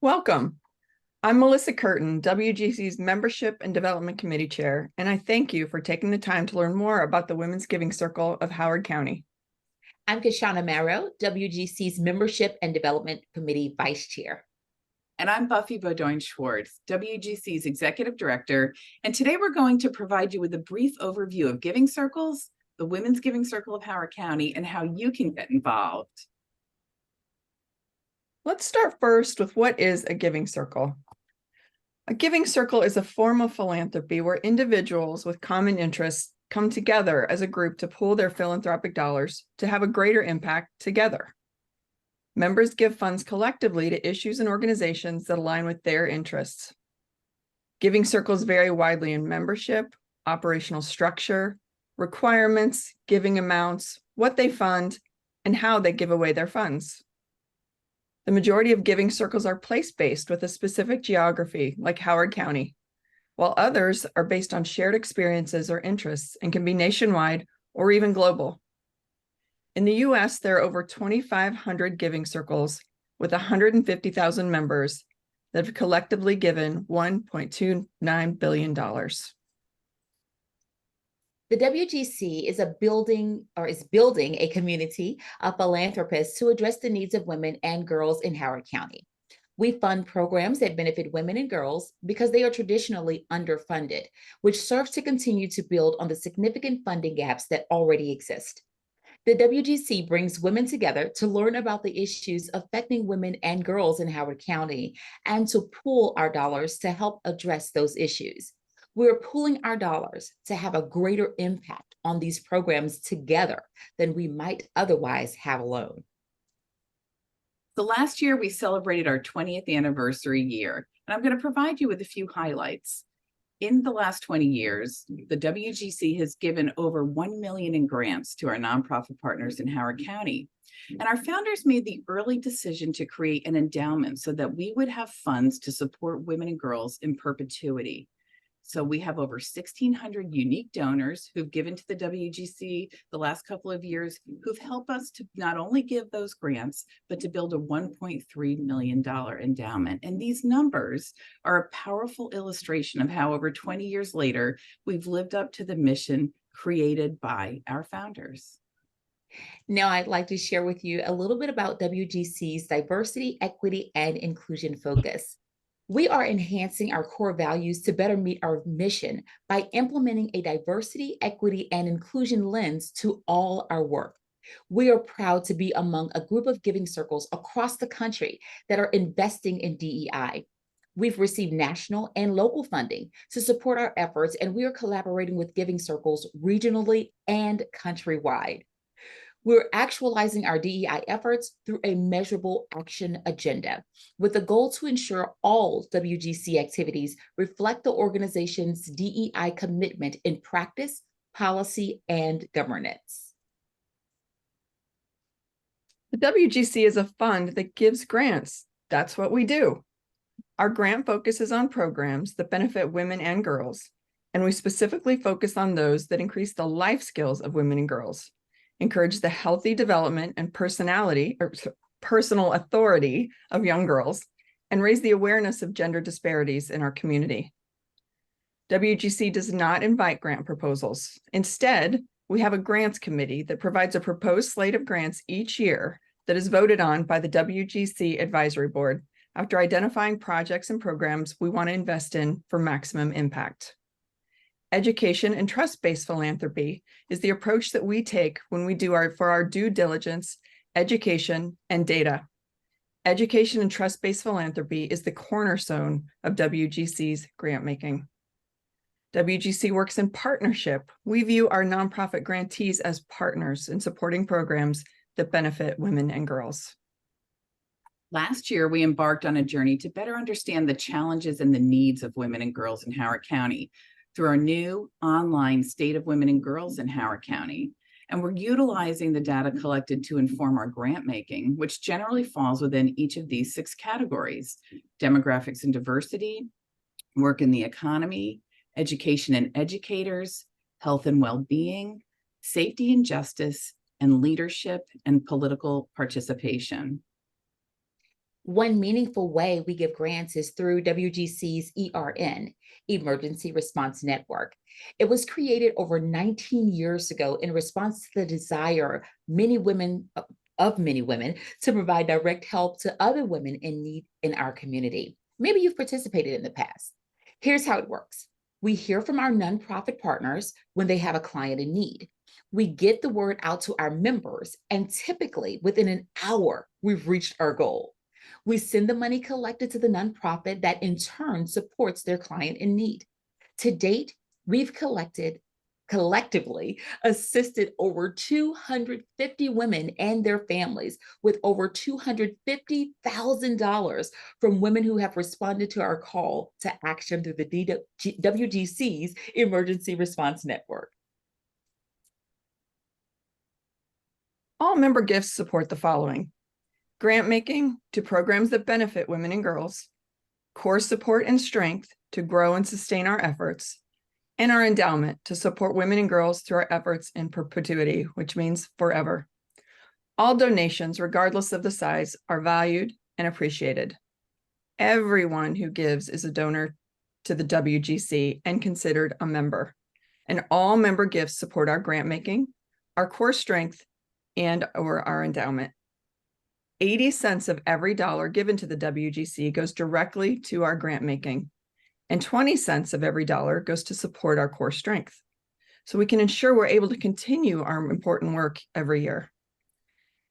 Welcome. I'm Melissa Curtin, WGC's Membership and Development Committee Chair, and I thank you for taking the time to learn more about the Women's Giving Circle of Howard County. I'm Kashana Marrow, WGC's Membership and Development Committee Vice Chair. And I'm Buffy Beaudoin-Schwartz, WGC's Executive Director. And today we're going to provide you with a brief overview of giving circles, the Women's Giving Circle of Howard County, and how you can get involved. Let's start first with what is a giving circle. A giving circle is a form of philanthropy where individuals with common interests come together as a group to pool their philanthropic dollars to have a greater impact together. Members give funds collectively to issues and organizations that align with their interests. Giving circles vary widely in membership, operational structure, requirements, giving amounts, what they fund, and how they give away their funds. The majority of giving circles are place-based with a specific geography, like Howard County, while others are based on shared experiences or interests and can be nationwide or even global. In the US, there are over 2,500 giving circles with 150,000 members that have collectively given $1.29 billion. The WGC is building a community of philanthropists to address the needs of women and girls in Howard County. We fund programs that benefit women and girls because they are traditionally underfunded, which serves to continue to build on the significant funding gaps that already exist. The WGC brings women together to learn about the issues affecting women and girls in Howard County and to pool our dollars to help address those issues. We're pooling our dollars to have a greater impact on these programs together than we might otherwise have alone. So last year, we celebrated our 20th anniversary year, and I'm going to provide you with a few highlights. In the last 20 years, the WGC has given over $1 million in grants to our nonprofit partners in Howard County. And our founders made the early decision to create an endowment so that we would have funds to support women and girls in perpetuity. So we have over 1,600 unique donors who've given to the WGC the last couple of years, who've helped us to not only give those grants, but to build a $1.3 million endowment. And these numbers are a powerful illustration of how over 20 years later, we've lived up to the mission created by our founders. Now, I'd like to share with you a little bit about WGC's diversity, equity, and inclusion focus. We are enhancing our core values to better meet our mission by implementing a diversity, equity, and inclusion lens to all our work. We are proud to be among a group of giving circles across the country that are investing in DEI. We've received national and local funding to support our efforts, and we are collaborating with giving circles regionally and countrywide. We're actualizing our DEI efforts through a measurable action agenda with the goal to ensure all WGC activities reflect the organization's DEI commitment in practice, policy, and governance. The WGC is a fund that gives grants. That's what we do. Our grant focuses on programs that benefit women and girls, and we specifically focus on those that increase the life skills of women and girls, encourage the healthy development and personal authority of young girls, and raise the awareness of gender disparities in our community. WGC does not invite grant proposals. Instead, we have a grants committee that provides a proposed slate of grants each year that is voted on by the WGC Advisory Board after identifying projects and programs we want to invest in for maximum impact. Education and trust-based philanthropy is the approach that we take when we do our due diligence, education, and data. Education and trust-based philanthropy is the cornerstone of WGC's grant making. WGC works in partnership. We view our nonprofit grantees as partners in supporting programs that benefit women and girls. Last year, we embarked on a journey to better understand the challenges and the needs of women and girls in Howard County through our new online State of Women and Girls in Howard County. And we're utilizing the data collected to inform our grant making, which generally falls within each of these 6 categories: demographics and diversity, work in the economy, education and educators, health and well-being, safety and justice, and leadership and political participation. One meaningful way we give grants is through WGC's ERN, Emergency Response Network. It was created over 19 years ago in response to the desire of many women to provide direct help to other women in need in our community. Maybe you've participated in the past. Here's how it works. We hear from our nonprofit partners when they have a client in need. We get the word out to our members, and typically within an hour, we've reached our goal. We send the money collected to the nonprofit that in turn supports their client in need. To date, we've collectively assisted over 250 women and their families with over $250,000 from women who have responded to our call to action through the WGC's Emergency Response Network. All member gifts support the following: grant making to programs that benefit women and girls, core support and strength to grow and sustain our efforts, and our endowment to support women and girls through our efforts in perpetuity, which means forever. All donations, regardless of the size, are valued and appreciated. Everyone who gives is a donor to the WGC and considered a member. And all member gifts support our grant making, our core strength, and or our endowment. 80 cents of every dollar given to the WGC goes directly to our grant making, and 20 cents of every dollar goes to support our core strength, so we can ensure we're able to continue our important work every year.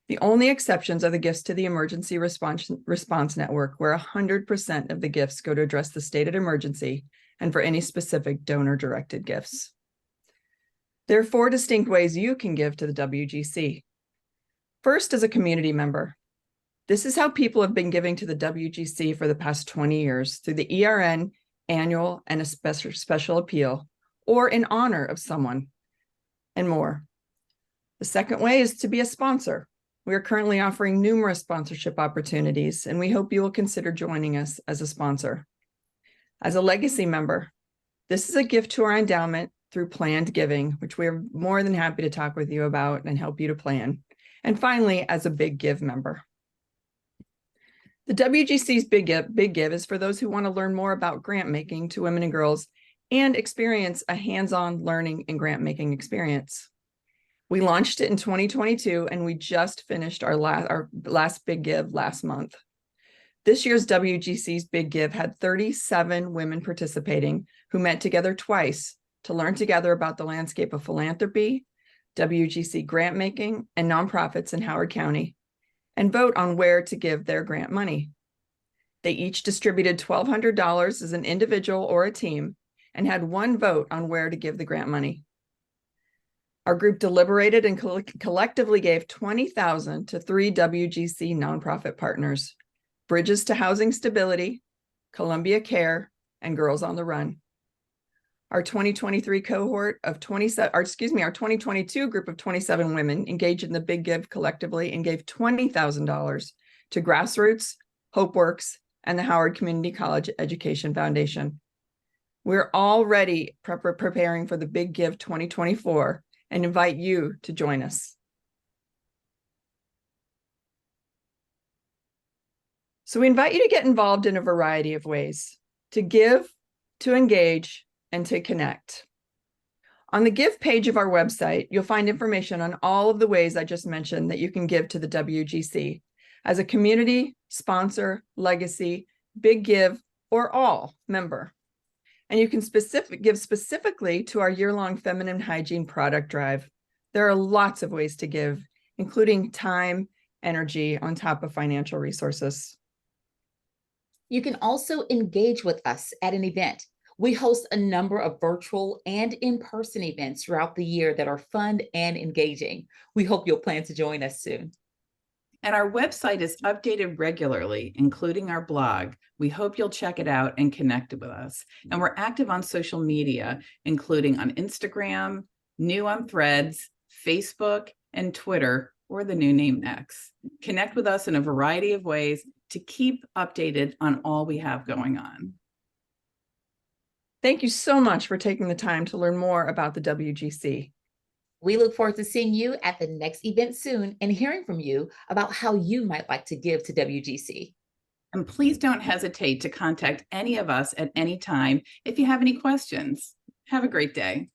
The only exceptions are the gifts to the Emergency Response Network, where 100% of the gifts go to address the stated emergency and for any specific donor-directed gifts. There are 4 distinct ways you can give to the WGC. First, as a community member. This is how people have been giving to the WGC for the past 20 years through the ERN annual and a special appeal, or in honor of someone, and more. The second way is to be a sponsor. We are currently offering numerous sponsorship opportunities, and we hope you will consider joining us as a sponsor. As a legacy member, this is a gift to our endowment through planned giving, which we are more than happy to talk with you about and help you to plan. And finally, as a Big Give member. The WGC's Big Give is for those who want to learn more about grant making to women and girls and experience a hands-on learning and grant making experience. We launched it in 2022, and we just finished our last Big Give last month. This year's WGC's Big Give had 37 women participating who met together twice to learn together about the landscape of philanthropy, WGC grant making, and nonprofits in Howard County, and vote on where to give their grant money. They each distributed $1,200 as an individual or a team and had one vote on where to give the grant money. Our group deliberated and collectively gave $20,000 to 3 WGC nonprofit partners: Bridges to Housing Stability, Columbia Care, and Girls on the Run. Our 2023 cohort of 27, our 2022 group of 27 women engaged in the Big Give collectively and gave $20,000 to Grassroots, HopeWorks, and the Howard Community College Education Foundation. We're already preparing for the Big Give 2024 and invite you to join us. So we invite you to get involved in a variety of ways: to give, to engage, and to connect. On the Give page of our website, you'll find information on all of the ways I just mentioned that you can give to the WGC as a community, sponsor, legacy, Big Give, or all member. And you can give specifically to our year-long feminine hygiene product drive. There are lots of ways to give, including time, energy, on top of financial resources. You can also engage with us at an event. We host a number of virtual and in-person events throughout the year that are fun and engaging. We hope you'll plan to join us soon. And our website is updated regularly, including our blog. We hope you'll check it out and connect with us. And we're active on social media, including on Instagram, new on Threads, Facebook, and Twitter, or the new name X. Connect with us in a variety of ways to keep updated on all we have going on. Thank you so much for taking the time to learn more about the WGC. We look forward to seeing you at the next event soon and hearing from you about how you might like to give to WGC. And please don't hesitate to contact any of us at any time if you have any questions. Have a great day.